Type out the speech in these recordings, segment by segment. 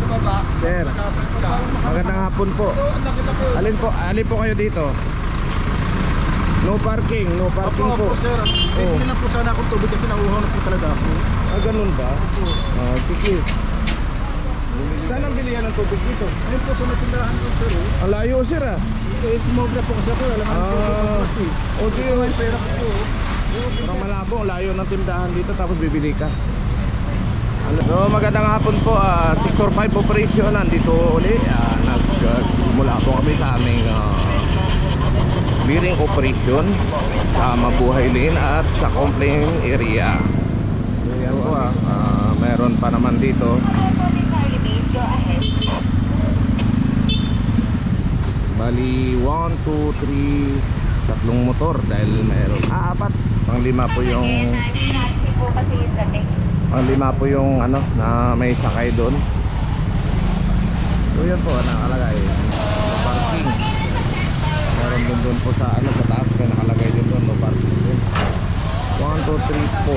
Sir, magandang hapon po. Alin po kayo dito? No parking po. Opo, sir. Bibili na po sana akong tubig kasi nauuhaw na po talaga ako. Ganun ba? Sige. Saan ang bilihan ng tubig dito? Ayun po sa natindahan ko, sir. Ang layo, sir Smoke na po kasi ako. Alam mo po kasi. Okay, May pera ko po. parang malabo, layo ng tindahan dito tapos bibili ka. So magandang hapon po, Sector 5 Operation nandito uli. Nagsimula po kami sa aming clearing operation sa Mabuhay Lane at sa complaint area. So yan po, meron pa naman dito. Bali 1, 2, 3, tatlong motor dahil meron apat. Pang-lima po yung ano na may sakay doon. So yan po nakalagay parking. Meron doon po sa ano sa taas may nakalagay din doon no parking din. 1, 2, 3, 4.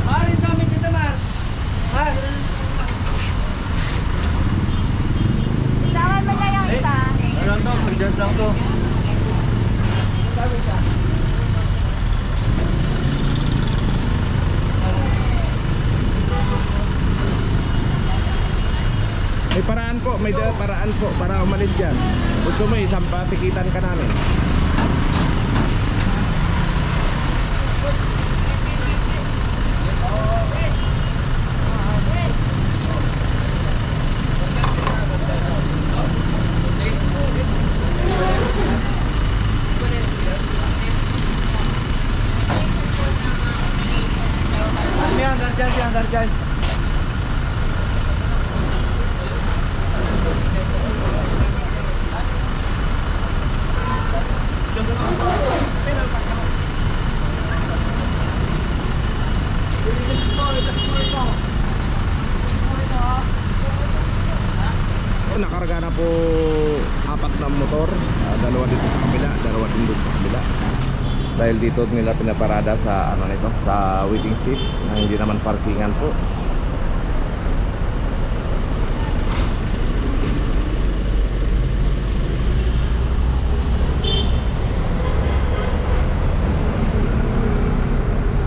Ay, dami dito mar. Ha? Tawan mo na yung isa. Ayun to, pagdas lang to. May paraan po, paraan po para umalis dyan. Gusto mo isang patikitan ka namin. Andar guys. Nakarga na po apat na motor, dalawa dito sa kabila, dalawa din doon sa kabila. Dahil dito nila pinaparada sa ano nito, sa waiting seat na hindi naman parkingan po.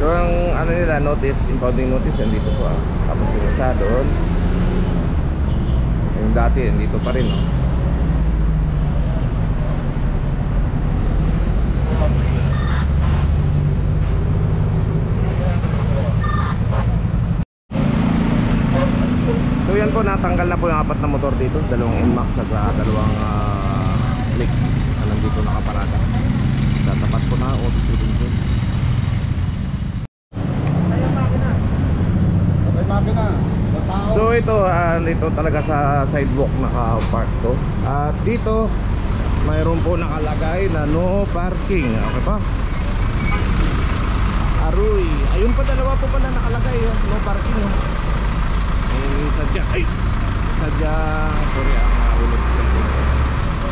So ang ano nila, notice, impounding notice nandito po. Tapos yung isa doon. Yung dati nandito pa rin, no? So yan po, natanggal na po yung apat na motor dito, dalawang Inmax at dalawang Click na nandito nakaparada. Tatapat po na auto shooting po. So ito, ito talaga sa sidewalk naka-park to. At dito mayroon po nakalagay na no parking. Okay pa? Aruy, ayun pa, dalawa po pala nakalagay no parking. Sadyang sorry, ulit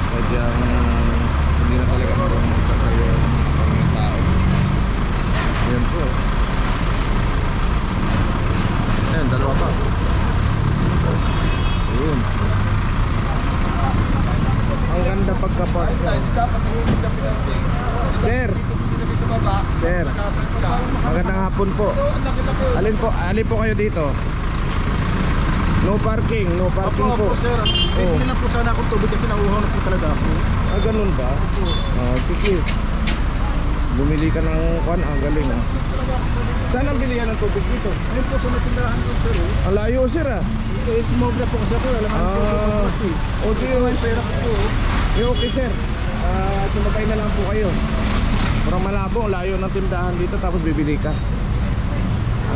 sadyang hindi na talaga marunong magkakayo ang mga tao. Ayan po, ayan, dalawa pa. Ayun, ang ganda pagkapark. Sir, magandang hapon po. Alin po kayo dito? No parking po. Opo, sir. Bibili na po sana akong tubig kasi nauuhaw na po talaga ako. Ganun ba? Sige. Bumili ka ng kwan, galing Saan ang bilihan ng tubig dito? Ayun po sa natindahan ko, sir. Ang layo, sir Smoke na po kasi ako. Alam mo po kasi. Okay, May pera ko po. Okay, sir. Sumabay na lang po kayo. Parang malabo, layo ng tindahan dito tapos bibili ka.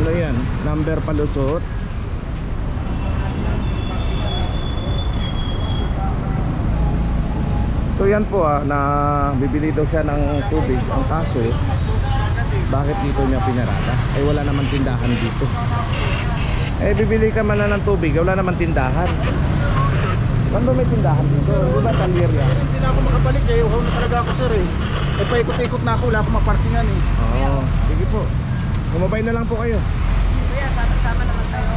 Ano yan? Number palusot. So yan po, na bibili daw siya ng tubig. Ang kaso, bakit dito niya pinarada? Wala naman tindahan dito. Bibili ka man na ng tubig, wala naman tindahan. Saan ba may tindahan dito? Di ba Talieria? Hindi na ako makabalik uhaw na talaga ako, sir paikot-ikot na ako, wala akong maparkingan Sige po. Gumabay na lang po kayo. Kuya, sama naman tayo.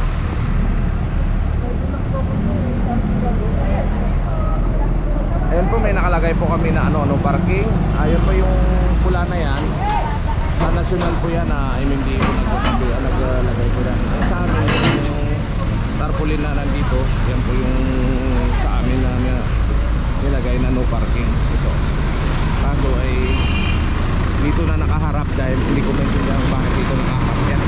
may nakalagay po kami na no parking. Ayun po yung pula na yan. Sa national po yan na MMDA po naglagay po yan. Sa amin yung tarpaulin na nandito, yan po yung sa amin na nilagay na no parking. Ito. Kaso ay dito na nakaharap dahil hindi ko maintindihan bakit dito nakaharap yan.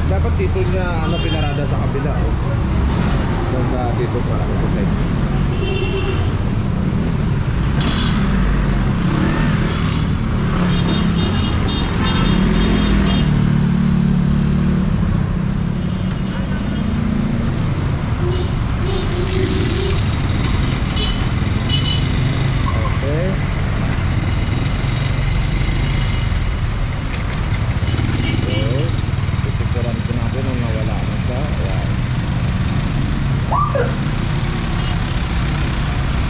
Dapat dito niya pinarada sa kabila dito sa side. Okay. Pipicturean ko natin nung nawala na siya. Ayan.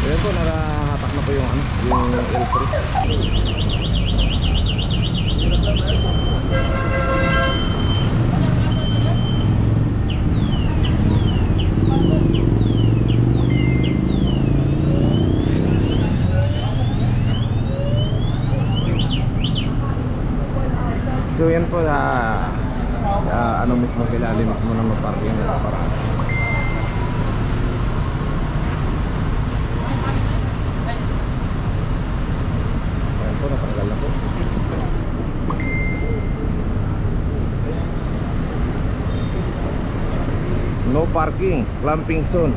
Ayan po, nakahatak na po yung L3. So yan po mismo kilali mismo ng parking na paraan. Ayan po, natanggal na po. No parking, clamping zone.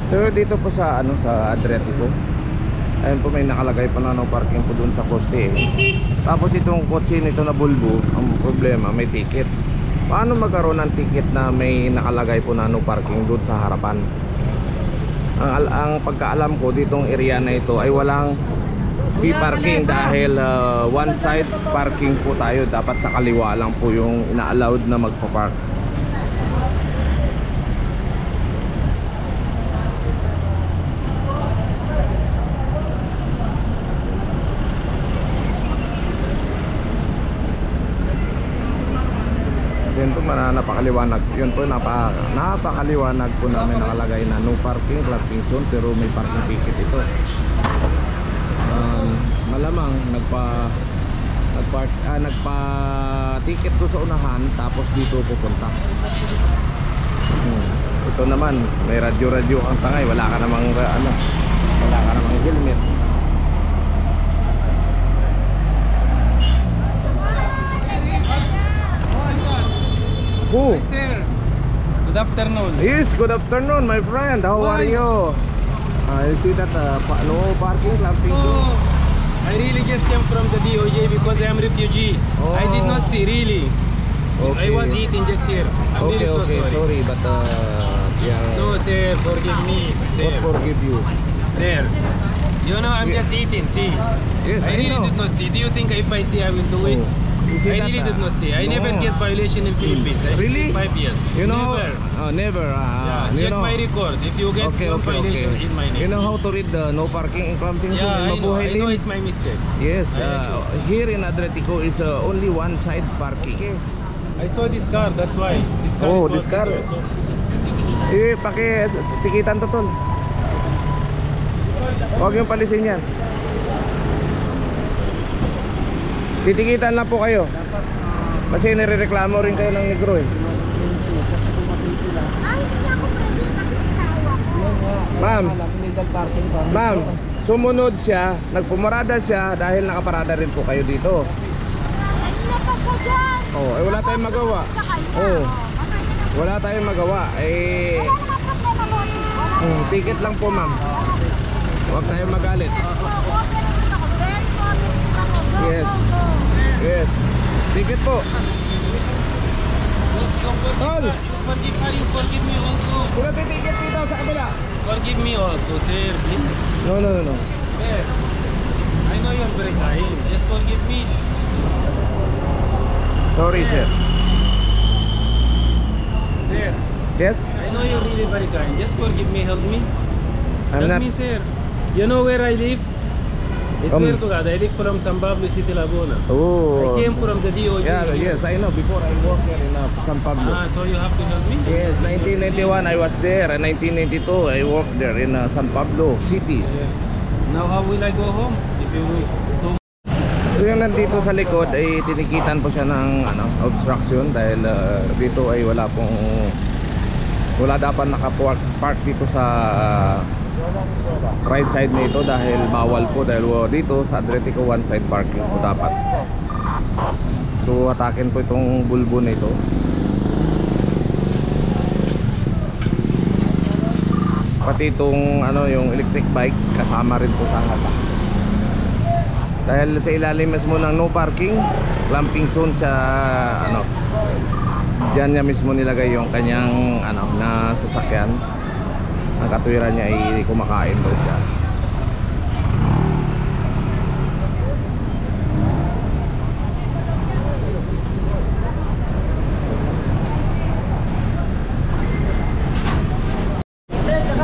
So dito po sa sa Adriatico, ayun po may nakalagay pa na no parking po dun sa poste. Tapos itong kotse nito na Volvo, ang problema may ticket. Paano magkaroon ng ticket na may nakalagay po na no parking dun sa harapan? Ang pagkaalam ko ditong area na ito ay walang free parking dahil one side parking po tayo. Dapat sa kaliwa lang po yung ina-allowed na magpa-park. Yun po napakaliwanag. Yun po napakaliwanag po namin nakalagay na no parking, clamping zone, pero may parking ticket ito. Malamang nagpa-ticket ko sa unahan tapos dito pupunta. Ito naman may radyo ang tangay, wala ka namang helmet. Who? Hi, sir. Good afternoon. Yes, good afternoon, my friend. How are you? I see that no parking, clamping zone. I really just came from the DOJ because I am refugee. I did not see really. Okay. I was eating just here. I'm really so sorry. Sorry, but yeah. No, sir, forgive me. Sir, God forgive you. sir. You know, I'm just eating. See, Yes, I really know. did not see. Do you think if I see, I will do it? You see I that, really did not see. I no. never get violation in Philippines. I Really? 5 years. You know, Never. never. Yeah, You check know. my record. If you get one violation in my name. You know how to read the no parking in clamping zone Yeah, in I know. Mabuhay I know Lane? it's my mistake. Yes, I agree. here in Adriatico is only one side parking. I saw this car. That's why. This car Oh, is this car. also. Tikitan to tol. Huwag yung palisin yan. Titikitan lang po kayo. Kasi nirereklamo rin kayo ng negro eh. Ay, hindi ako pwede kasi may kahawak ko. Ma'am, Illegal parking pa. ma'am, sumunod siya, nagpumarada siya dahil nakaparada rin po kayo dito. Kanina pa siya dyan. Oh, eh wala tayong magawa. Sa kanya. Oh. Patay na lang. Wala tayong magawa. Eh, Wala naman problema, bossy. Wala. ticket lang po ma'am. Huwag tayong magalit. Cooperate ako. Very cooperate ako. Go, Yes. go, go. Yes. Ticket po. Tol, Forgive me also. kung ticket dito sa kabila. Forgive me also, sir. Please. No. Sir, I know you're very kind. Just forgive me. Sorry, sir. Sir, Yes? I know you're really very kind. Just forgive me. Help me. I'm Help not. me, sir. You know where I live? I Um, swear to God, I live from San Pablo City, Laguna. Oh. I came from the DOJ. Yeah, yes, I know. Before I worked here in San Pablo. So you have to help me? Yes, 1991 I was there, and 1992 I worked there in San Pablo City. Yeah. Now how will I go home? If you do. So yung nandito sa likod ay tinikitan po siya ng obstruction dahil dito ay wala dapat naka-park dito sa right side nito dahil bawal po dahil dito sa Adriatico one side parking po dapat. So atakin po itong bulbo nito. Pati itong yung electric bike kasama rin po sa hata. Dahil sa ilalim mismo ng no parking, clamping zone sa diyan niya mismo nilagay yung kanyang na sasakyan. Ang katwiran niya ay kumakain daw siya.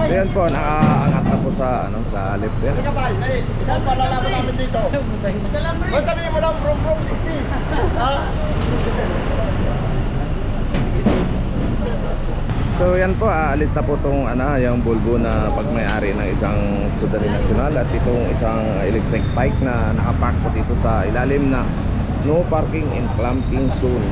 So yan po, nakaangat na po sa lift yan. Ikaw palalaban namin dito. Ba't sabihin mo lang from 50? So yan po, aalis na po itong yung bulbo na pagmayari ng isang Sudani National at itong isang electric bike na nakapark po dito sa ilalim na no parking and clamping zone.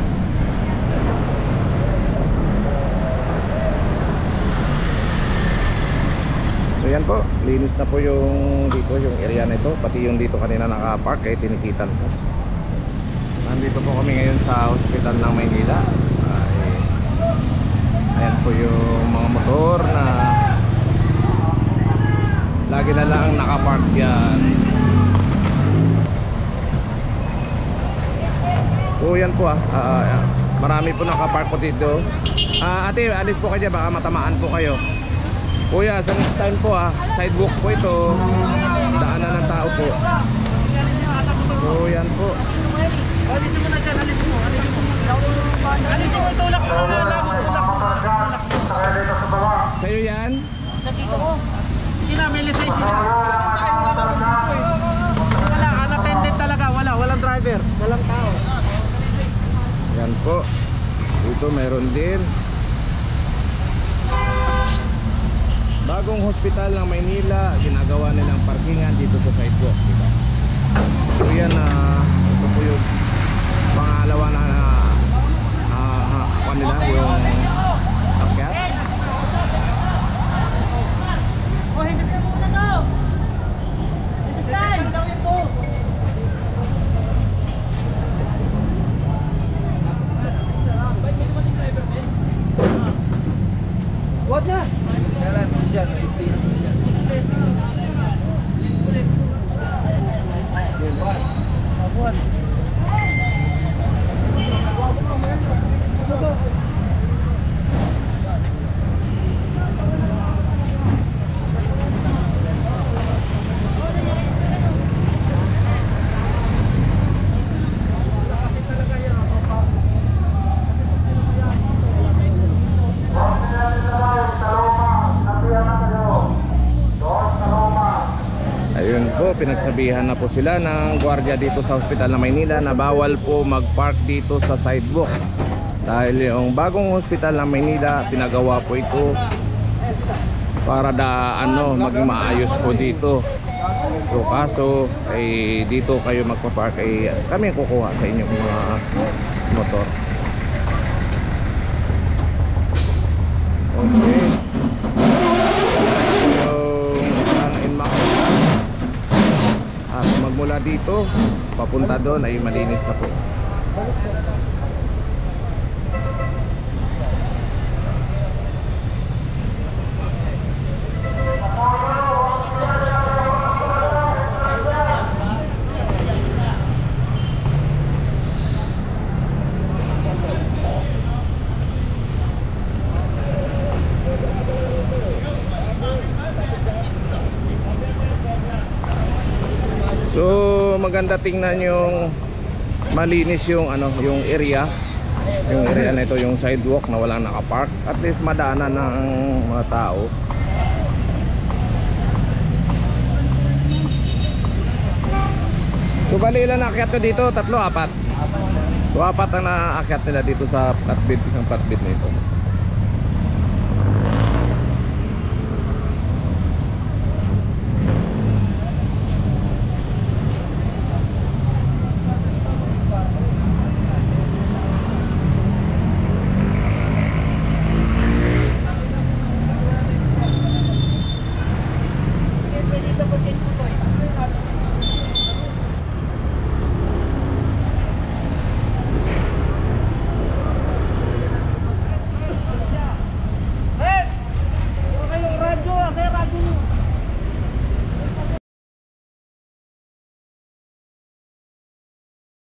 So yan po, linis na po yung dito, yung area na ito, pati yung dito kanina nakapark ay tinikitan po. Nandito po kami ngayon sa Hospital ng Maynila. Ayan po yung mga motor na lagi na lang nakapark yan. So yan po marami po nakapark po dito. Ate, alis po kayo, baka matamaan po kayo. Kuya, sa next time po sidewalk po ito, daanan ng tao po. So yan po. Alisin mo na dyan, alisin mo. Alisin mo, tulak mo na lang. Sa'yo yan? Sa dito ko. Hindi na, may lisensya siya. Wala, unattended talaga. Walang driver. Walang tao. Yan po. Dito meron din. Bagong hospital ng Maynila, ginagawa nilang parkingan dito sa sidewalk, diba? So yan ito po yung pangalawa na kanila yung akyat. Oh, hindi na muna to. Hindi na gawin ko. Wag na. Ayun po, pinagsabihan na po sila ng gwardiya dito sa Hospital ng Maynila na bawal po mag-park dito sa sidewalk. Dahil yung bagong hospital ng Maynila, pinagawa po ito para maging maayos po dito. So kaso ay dito kayo magpa-park ay kami kukuha sa inyong mga motor. Okay. Magmula dito papunta doon ay malinis na po. So maganda tingnan yung malinis yung yung area na ito, yung sidewalk na walang nakapark, at least madaanan ng mga tao. bali ilan naakyat nyo dito? 3, 4? So 4 ang naakyat nila dito sa flatbed, isang flatbed na ito.